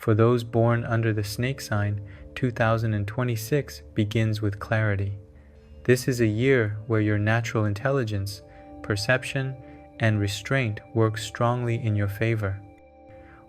For those born under the snake sign, 2026 begins with clarity. This is a year where your natural intelligence, perception, and restraint work strongly in your favor.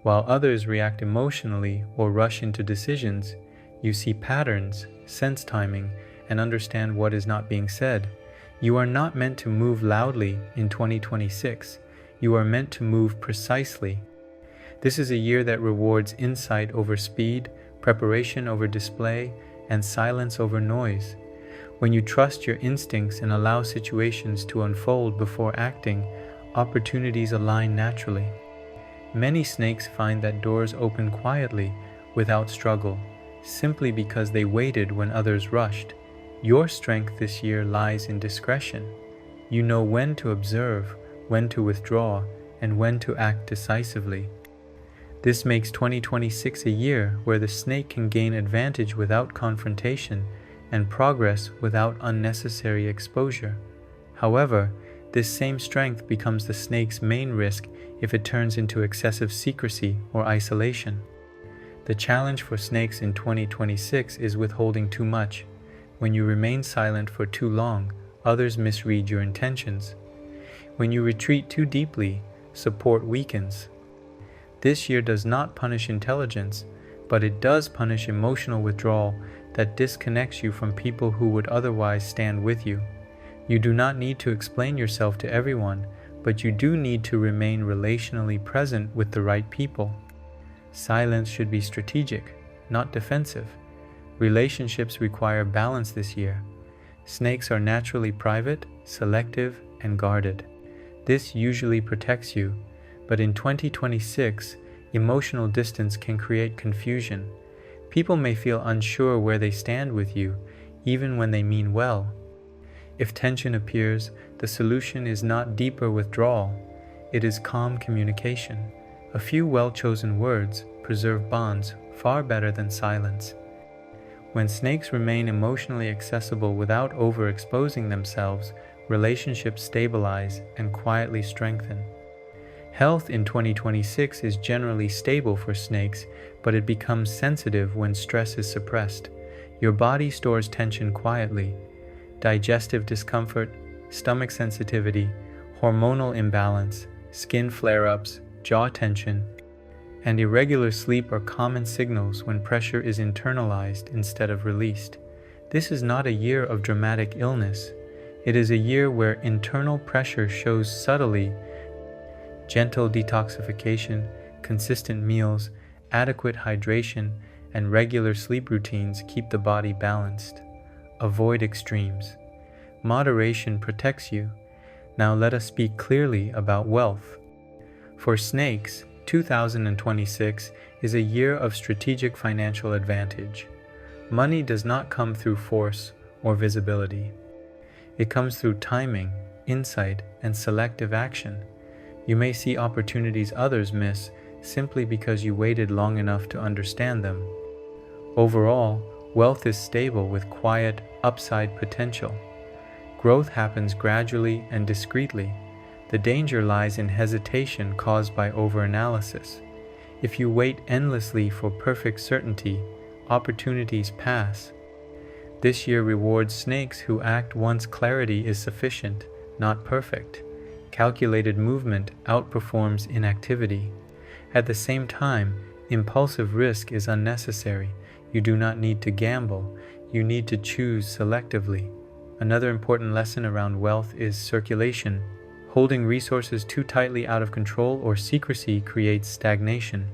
While others react emotionally or rush into decisions, you see patterns, sense timing, and understand what is not being said. You are not meant to move loudly in 2026. You are meant to move precisely. This is a year that rewards insight over speed, preparation over display, and silence over noise. When you trust your instincts and allow situations to unfold before acting, opportunities align naturally. Many snakes find that doors open quietly, without struggle, simply because they waited when others rushed. Your strength this year lies in discretion. You know when to observe, when to withdraw, and when to act decisively. This makes 2026 a year where the snake can gain advantage without confrontation and progress without unnecessary exposure. However, this same strength becomes the snake's main risk if it turns into excessive secrecy or isolation. The challenge for snakes in 2026 is withholding too much. When you remain silent for too long, others misread your intentions. When you retreat too deeply, support weakens. This year does not punish intelligence, but it does punish emotional withdrawal that disconnects you from people who would otherwise stand with you. You do not need to explain yourself to everyone, but you do need to remain relationally present with the right people. Silence should be strategic, not defensive. Relationships require balance this year. Snakes are naturally private, selective, and guarded. This usually protects you, but in 2026, emotional distance can create confusion. People may feel unsure where they stand with you, even when they mean well. If tension appears, the solution is not deeper withdrawal, it is calm communication. A few well-chosen words preserve bonds far better than silence. When snakes remain emotionally accessible without overexposing themselves, relationships stabilize and quietly strengthen. Health in 2026 is generally stable for snakes, but it becomes sensitive when stress is suppressed. Your body stores tension quietly. Digestive discomfort, stomach sensitivity, hormonal imbalance, skin flare-ups, jaw tension, and irregular sleep are common signals when pressure is internalized instead of released. This is not a year of dramatic illness. It is a year where internal pressure shows subtly. Gentle detoxification, consistent meals, adequate hydration, and regular sleep routines keep the body balanced. Avoid extremes. Moderation protects you. Now let us speak clearly about wealth. For snakes, 2026 is a year of strategic financial advantage. Money does not come through force or visibility. It comes through timing, insight, and selective action. You may see opportunities others miss simply because you waited long enough to understand them. Overall, wealth is stable with quiet, upside potential. Growth happens gradually and discreetly. The danger lies in hesitation caused by overanalysis. If you wait endlessly for perfect certainty, opportunities pass. This year rewards snakes who act once clarity is sufficient, not perfect. Calculated movement outperforms inactivity. At the same time, impulsive risk is unnecessary. You do not need to gamble. You need to choose selectively. Another important lesson around wealth is circulation. Holding resources too tightly out of control or secrecy creates stagnation.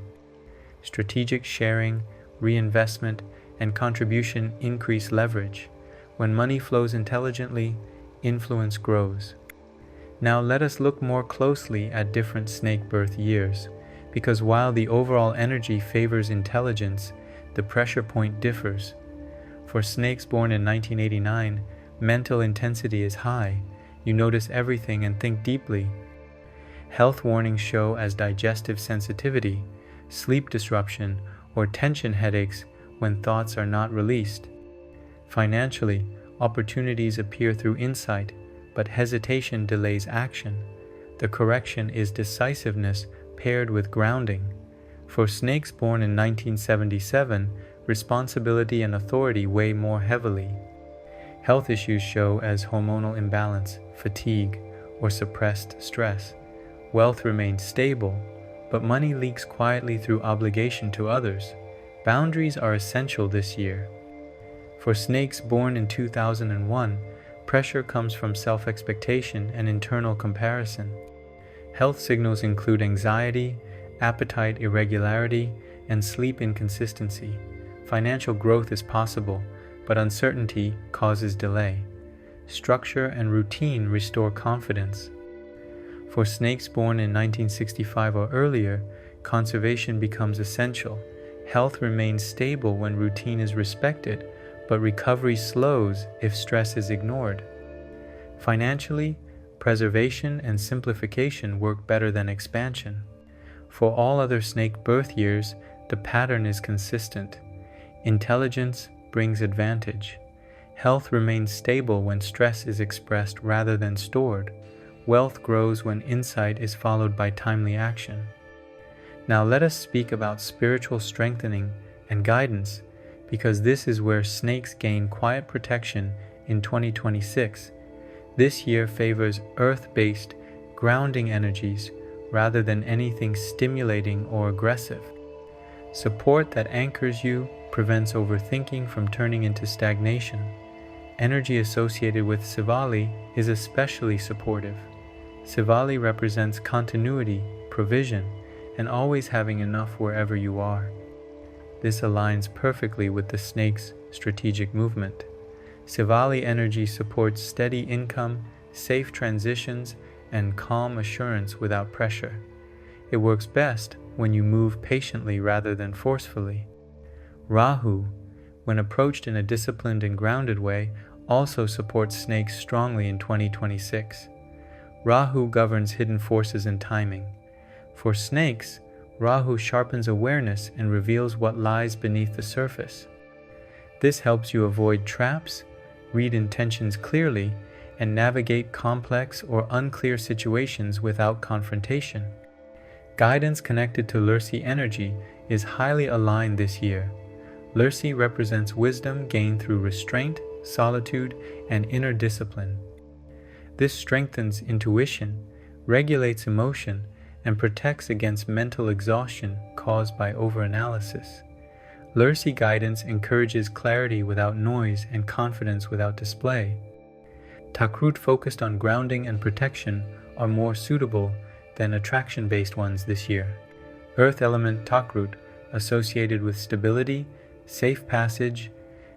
Strategic sharing, reinvestment, and contribution increase leverage. When money flows intelligently, influence grows. Now let us look more closely at different snake birth years, because while the overall energy favors intelligence, the pressure point differs. For snakes born in 1989, mental intensity is high. You notice everything and think deeply. Health warnings show as digestive sensitivity, sleep disruption, or tension headaches when thoughts are not released. Financially, opportunities appear through insight, but hesitation delays action. The correction is decisiveness paired with grounding. For snakes born in 1977, responsibility and authority weigh more heavily. Health issues show as hormonal imbalance, fatigue, or suppressed stress. Wealth remains stable, but money leaks quietly through obligation to others. Boundaries are essential this year. For snakes born in 2001, pressure comes from self-expectation and internal comparison. Health signals include anxiety, appetite irregularity, and sleep inconsistency. Financial growth is possible, but uncertainty causes delay. Structure and routine restore confidence. For snakes born in 1965 or earlier, conservation becomes essential. Health remains stable when routine is respected, but recovery slows if stress is ignored. Financially, preservation and simplification work better than expansion. For all other snake birth years, the pattern is consistent. Intelligence brings advantage. Health remains stable when stress is expressed rather than stored. Wealth grows when insight is followed by timely action. Now let us speak about spiritual strengthening and guidance, because this is where snakes gain quiet protection in 2026. This year favors earth-based, grounding energies rather than anything stimulating or aggressive. Support that anchors you prevents overthinking from turning into stagnation. Energy associated with Sivali is especially supportive. Sivali represents continuity, provision, and always having enough wherever you are. This aligns perfectly with the snake's strategic movement. Sivali energy supports steady income, safe transitions, and calm assurance without pressure. It works best when you move patiently rather than forcefully. Rahu, when approached in a disciplined and grounded way, also supports snakes strongly in 2026. Rahu governs hidden forces and timing. For snakes, Rahu sharpens awareness and reveals what lies beneath the surface. This helps you avoid traps, read intentions clearly, and navigate complex or unclear situations without confrontation. Guidance connected to Lursi energy is highly aligned this year. Lursi represents wisdom gained through restraint, solitude, and inner discipline. This strengthens intuition, regulates emotion, and protects against mental exhaustion caused by overanalysis. Lursi guidance encourages clarity without noise and confidence without display. Takrut focused on grounding and protection are more suitable than attraction-based ones this year. Earth element Takrut, associated with stability, safe passage,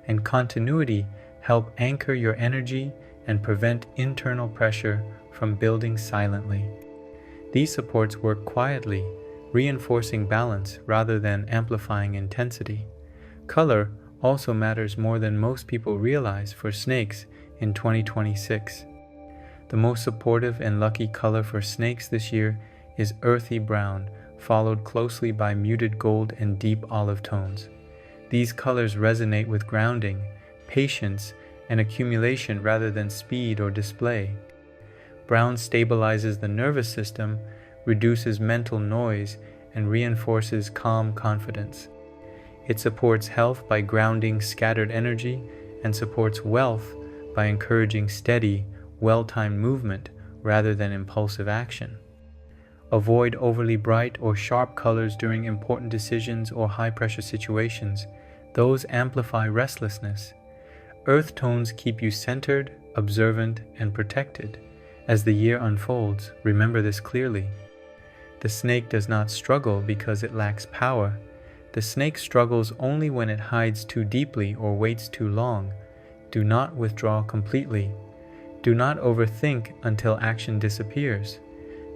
and continuity, help anchor your energy and prevent internal pressure from building silently. These supports work quietly, reinforcing balance rather than amplifying intensity. Color also matters more than most people realize for snakes in 2026. The most supportive and lucky color for snakes this year is earthy brown, followed closely by muted gold and deep olive tones. These colors resonate with grounding, patience, and accumulation rather than speed or display. Brown stabilizes the nervous system, reduces mental noise, and reinforces calm confidence. It supports health by grounding scattered energy and supports wealth by encouraging steady, well-timed movement rather than impulsive action. Avoid overly bright or sharp colors during important decisions or high-pressure situations. Those amplify restlessness. Earth tones keep you centered, observant, and protected. As the year unfolds, remember this clearly. The snake does not struggle because it lacks power. The snake struggles only when it hides too deeply or waits too long. Do not withdraw completely. Do not overthink until action disappears.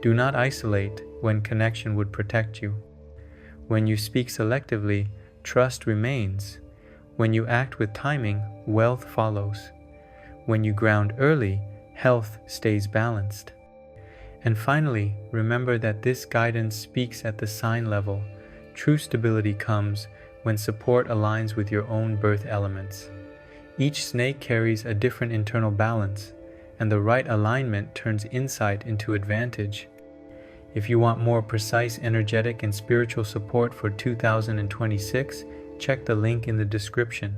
Do not isolate when connection would protect you. When you speak selectively, trust remains. When you act with timing, wealth follows. When you ground early, health stays balanced. And finally, remember that this guidance speaks at the sign level. True stability comes when support aligns with your own birth elements. Each snake carries a different internal balance, and the right alignment turns insight into advantage. If you want more precise, energetic, and spiritual support for 2026, check the link in the description.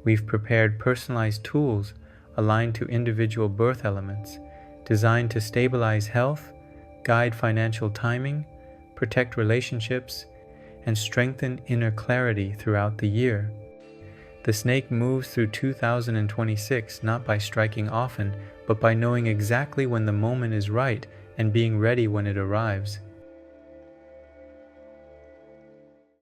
We've prepared personalized tools aligned to individual birth elements, designed to stabilize health, guide financial timing, protect relationships, and strengthen inner clarity throughout the year. The snake moves through 2026 not by striking often, but by knowing exactly when the moment is right and being ready when it arrives.